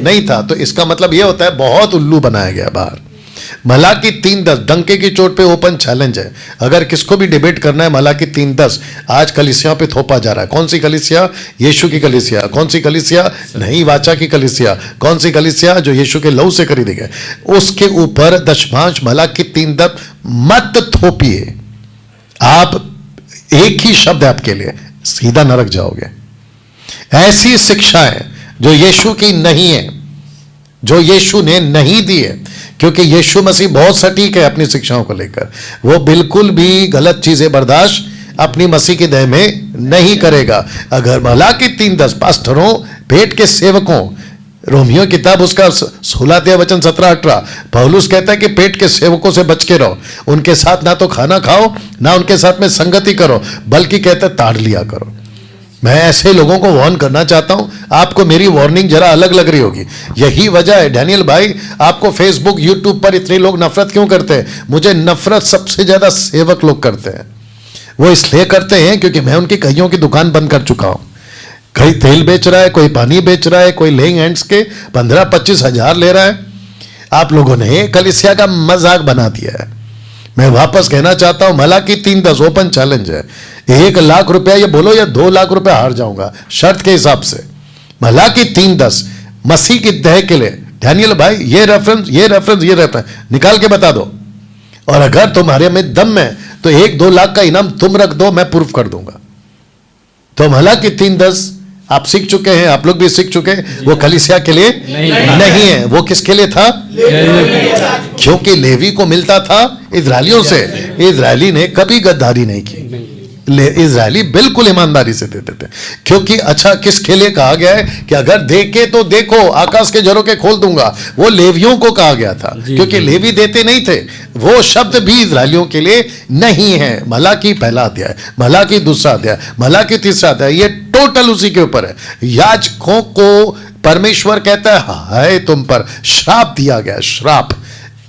नहीं था। तो इसका मतलब यह होता है बहुत उल्लू बनाया गया बाहर। मलाकी 3:10 डंके की चोट पे ओपन चैलेंज है। अगर किसको भी डिबेट करना है, मलाकी 3:10 आज कलीसिया पे थोपा जा रहा है। कौन सी कलीसिया? यीशु की कलीसिया। कौन सी कलीसिया? नहीं वाचा की कलीसिया। कौन सी कलीसिया? जो यीशु के लहू से खरीदी गई। उसके ऊपर दशमांश मलाकी 3:10 मत थोपिए। आप एक ही शब्द है आपके लिए, सीधा नरक जाओगे। ऐसी शिक्षाएं जो यीशु की नहीं है, जो यीशु ने नहीं दी है, क्योंकि यीशु मसीह बहुत सटीक है अपनी शिक्षाओं को लेकर। वो बिल्कुल भी गलत चीजें बर्दाश्त अपनी मसीह की देह में नहीं करेगा। अगर मलाकी 3:10 पास्टरों, पेट के सेवकों, रोमियो किताब उसका 16 वचन 17-18 पौलुस कहता है कि पेट के सेवकों से बच के रहो। उनके साथ ना तो खाना खाओ, ना उनके साथ में संगति करो, बल्कि कहता है ताड़ लिया करो। मैं ऐसे लोगों को वार्न करना चाहता हूं। आपको मेरी वार्निंग जरा अलग लग रही होगी। यही वजह है डैनियल भाई, आपको फेसबुक यूट्यूब पर इतने लोग नफरत क्यों करते हैं? मुझे नफरत सबसे ज्यादा सेवक लोग करते हैं। वो इसलिए करते हैं क्योंकि मैं उनकी कईयों की दुकान बंद कर चुका हूं। कोई तेल बेच रहा है, कोई पानी बेच रहा है, कोई लेइंग हैंड्स के 15-25 हजार ले रहा है। आप लोगों ने कलीसिया का मजाक बना दिया है। मैं वापस कहना चाहता हूं, मलाकी 3:10 ओपन चैलेंज है। 1 लाख रुपया ये बोलो या 2 लाख रुपया हार जाऊंगा शर्त के हिसाब से। मलाकी 3:10 मसीह की देह के लिए। डैनियल भाई ये रेफरेंस निकाल के बता दो। और अगर तुम्हारे में दम है तो 1-2 लाख का इनाम तुम रख दो, मैं प्रूफ कर दूंगा। तो मलाकी 3:10 आप सीख चुके हैं, आप लोग भी सीख चुके हैं। वो कलीसिया के लिए नहीं है। वो किसके लिए था? क्योंकि लेवी को मिलता था इजरायलियों से। इजरायली ने कभी गद्दारी नहीं की। इजरायली बिल्कुल ईमानदारी से देते थे। क्योंकि अच्छा किसके लिए कहा गया है कि अगर देखे तो देखो, आकाश के झरोखे खोल दूंगा, वो लेवियों को कहा गया था। क्योंकि लेवी देते नहीं थे। वो शब्द भी इजरायलियों के लिए नहीं है। मलाकी 1 अध्याय, मलाकी 2 अध्याय, मलाकी 3 अध्याय, ये टोटल उसी के ऊपर है। याजकों को परमेश्वर कहता है हाय तुम पर श्राप दिया गया, श्राप।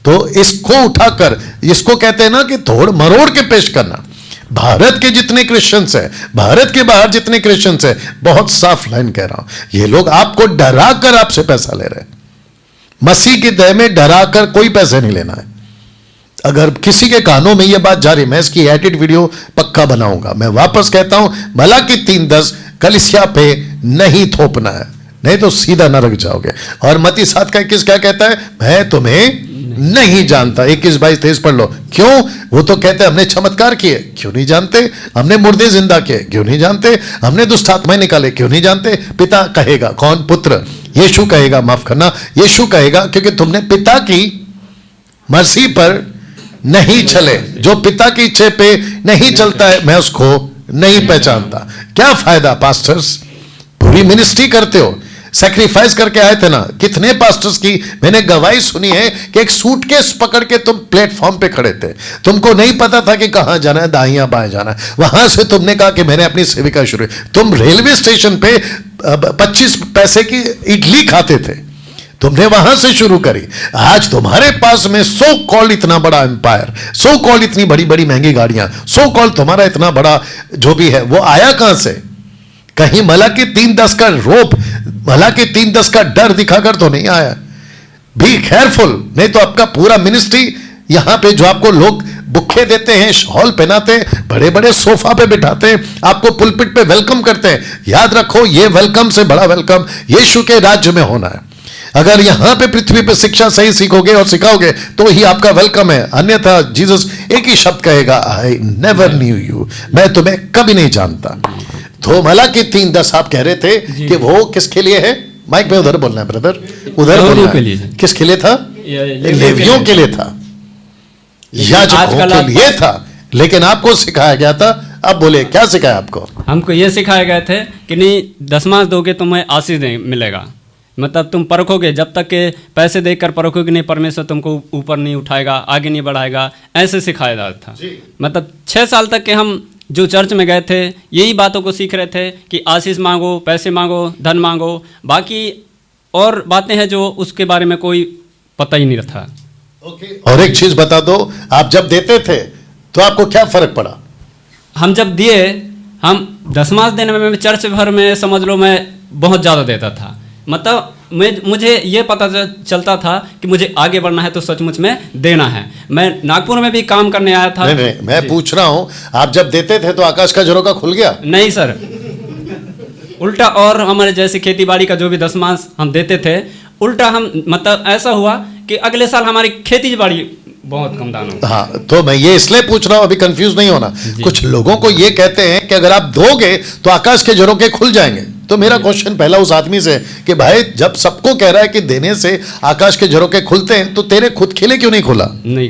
तो इसको उठाकर, इसको कहते हैं ना कि तोड़ मरोड़ के पेश करना। भारत के जितने क्रिश्चियंस हैं, भारत के बाहर जितने क्रिश्चियंस हैं, बहुत साफ लाइन कह रहा हूं, ये लोग आपको डरा कर आपसे पैसा ले रहे हैं। मसीह की देह में डरा कर कोई पैसे नहीं लेना है। अगर किसी के कानों में यह बात जा रही, मैं इसकी एडिट वीडियो पक्का बनाऊंगा। मैं वापस कहता हूं, मलाकी 3:10 कलीसिया पे नहीं थोपना है, नहीं तो सीधा नरक जाओगे। और मत्ती 7:21 क्या कहता है? मैं तुम्हें नहीं जानता। 21-22-23 पढ़ लो। क्यों? वो तो कहते हैं हमने चमत्कार किए, क्यों नहीं जानते? हमने मुर्दे जिंदा किए, क्यों नहीं जानते? हमने दुष्ट आत्माएं निकाले, क्यों नहीं जानते? पिता कहेगा, कौन? पुत्र। यीशु कहेगा, माफ करना, यीशु कहेगा, क्योंकि तुमने पिता की मर्जी पर नहीं चले। जो पिता की इच्छा पे नहीं चलता है, मैं उसको नहीं पहचानता। क्या फायदा पास्टर्स? पूरी मिनिस्ट्री करते हो, सैक्रिफाइस करके आए थे ना। कितने पास्टर्स की मैंने गवाही सुनी है कि एक सूटकेस पकड़ के तुम प्लेटफॉर्म पे खड़े थे, तुमको नहीं पता था कि कहां जाना है, दाहिया बाएं जाना है। वहां से तुमने कहा कि मैंने अपनी सेविका शुरू। तुम रेलवे स्टेशन पे 25 पैसे की इडली खाते थे, तुमने वहां से शुरू करी। आज तुम्हारे पास में सो कॉल्ड इतना बड़ा एम्पायर, सो कॉल्ड इतनी बड़ी बड़ी महंगी गाड़ियां, सो कॉल्ड तुम्हारा इतना बड़ा जो भी है, वो आया कहां से? कहीं मलाकी 3:10 का रोप, मलाकी 3:10 का डर दिखाकर तो नहीं आया। बी केयरफुल, नहीं तो आपका पूरा मिनिस्ट्री यहां पे जो आपको लोग बुक्के देते हैं, शॉल पहनाते हैं, बड़े बड़े सोफा पे बिठाते हैं, आपको पुलपिट पे वेलकम करते हैं। याद रखो, ये वेलकम से बड़ा वेलकम यीशु के राज्य में होना है। अगर यहां पे पृथ्वी पे शिक्षा सही सीखोगे और सिखाओगे तो ही आपका वेलकम है। अन्यथा जीसस एक ही शब्द कहेगा, आई नेवर न्यू यू, मैं तुम्हें कभी नहीं जानता। तो मलाकी 3:10 आप कह रहे थे कि वो किसके लिए है? माइक में उधर बोलना है ब्रदर, उधर बोलना है। किसके लिए था? लेवियों के लिए था, याजकों के लिए था। लेकिन आपको सिखाया गया था, अब बोले क्या सिखाया आपको? हमको ये सिखाया गया थे कि नहीं, दशमांश दोगे तो तुम्हें आशीष मिलेगा। मतलब तुम परखोगे, जब तक के पैसे देकर परखोगे नहीं, परमेश्वर तुमको ऊपर नहीं उठाएगा, आगे नहीं बढ़ाएगा, ऐसे सिखाया जाता था। मतलब 6 साल तक के हम जो चर्च में गए थे, यही बातों को सीख रहे थे कि आशीष मांगो, पैसे मांगो, धन मांगो। बाकी और बातें हैं जो उसके बारे में कोई पता ही नहीं था। और एक चीज बता दो, आप जब देते थे तो आपको क्या फर्क पड़ा? हम जब दिए, हम दशमांश देने में चर्च भर में समझ लो मैं बहुत ज़्यादा देता था। मतलब मुझे ये पता चलता था कि मुझे आगे बढ़ना है तो सचमुच में देना है। मैं नागपुर में भी काम करने आया था। नहीं, मैं पूछ रहा हूं, आप जब देते थे तो आकाश का झरोका खुल गया? नहीं सर, उल्टा, और हमारे जैसे खेती बाड़ी का जो भी दशमांश हम देते थे, उल्टा हम मतलब ऐसा हुआ कि अगले साल हमारी खेती बाड़ी बहुत कम दाम हो। हाँ, तो मैं ये इसलिए पूछ रहा हूं, अभी कंफ्यूज नहीं होना। कुछ लोगों को ये कहते हैं कि अगर आप दोगे तो आकाश के झरोके खुल जाएंगे। तो मेरा क्वेश्चन पहला उस आदमी से कि भाई जब सबको कह रहा है कि देने से आकाश के झरोके खुलते हैं, तो तेरे खुद खिले क्यों नहीं खुला? नहीं,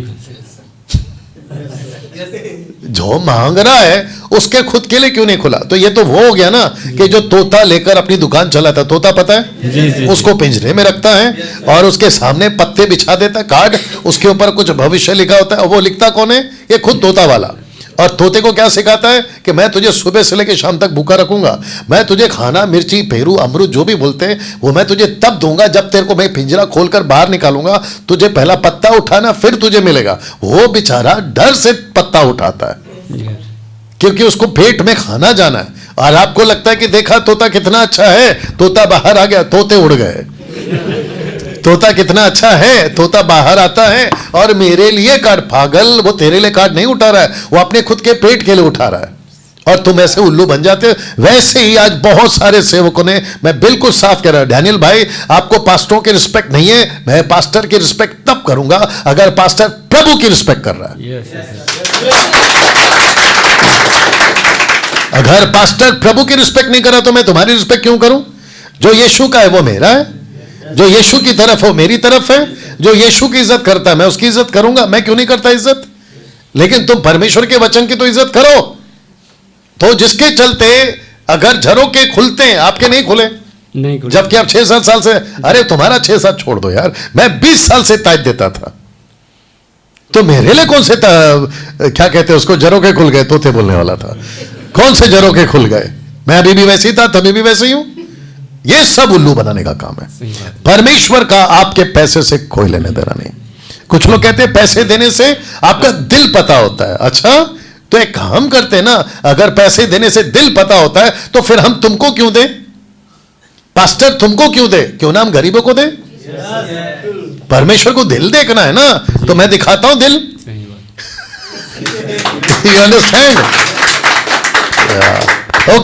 जो मांग रहा है उसके खुद के लिए क्यों नहीं खुला? तो ये तो वो हो गया ना कि जो तोता लेकर अपनी दुकान चलाता, तोता पता है जी, उसको पिंजरे में रखता है और उसके सामने पत्ते बिछा देता है, कार्ड, उसके ऊपर कुछ भविष्य लिखा होता है, और वो लिखता कौन है? ये खुद तोता वाला। और तोते को क्या सिखाता है कि मैं तुझे सुबह से लेकर शाम तक भूखा रखूंगा, मैं तुझे खाना, मिर्ची, पेरू, अमरूद जो भी बोलते हैं वो मैं तुझे तब दूंगा जब तेरे को मैं पिंजरा खोलकर बाहर निकालूंगा, तुझे पहला पत्ता उठाना फिर तुझे मिलेगा। वो बेचारा डर से पत्ता उठाता है क्योंकि उसको पेट में खाना जाना है। और आपको लगता है कि देखा तोता कितना अच्छा है, तोता बाहर आ गया, तोते उड़ गए। तोता कितना अच्छा है, तोता बाहर आता है और मेरे लिए कार्ड, पागल, वो तेरे लिए कार्ड नहीं उठा रहा है, वो अपने खुद के पेट के लिए उठा रहा है। और तुम ऐसे उल्लू बन जाते हो। वैसे ही आज बहुत सारे सेवकों ने, मैं बिल्कुल साफ कह रहा हूं, डैनियल भाई आपको पास्टरों की रिस्पेक्ट नहीं है, मैं पास्टर की रिस्पेक्ट तब करूंगा अगर पास्टर प्रभु की रिस्पेक्ट कर रहा है। अगर पास्टर प्रभु की रिस्पेक्ट नहीं कर रहा तो मैं तुम्हारी रिस्पेक्ट क्यों करूं? जो यीशु का है वो मेरा है, जो यीशु की तरफ हो मेरी तरफ है, जो यीशु की इज्जत करता है मैं उसकी इज्जत करूंगा। मैं क्यों नहीं करता इज्जत? लेकिन तुम परमेश्वर के वचन की तो इज्जत करो। तो जिसके चलते अगर झरोके खुलते हैं, आपके नहीं खुले, नहीं खुले। जबकि आप 6-7 साल से, अरे तुम्हारा 6-7 छोड़ दो यार, मैं 20 साल से ताज देता था, तो मेरे लिए कौन से क्या कहते हैं उसको, झरोके खुल गए? तोते बोलने वाला था, कौन से झरोके खुल गए? मैं अभी भी वैसे ही था, तभी भी वैसे ही हूं। ये सब उल्लू बनाने का काम है। परमेश्वर का आपके पैसे से कोई लेने देना नहीं। कुछ लोग कहते हैं पैसे देने से आपका दिल पता होता है। अच्छा, तो एक काम करते हैं ना, अगर पैसे देने से दिल पता होता है तो फिर हम तुमको क्यों दें? पास्टर तुमको क्यों दे? क्यों ना हम गरीबों को दें? परमेश्वर को दिल देखना है ना, तो मैं दिखाता हूं दिल। You understand?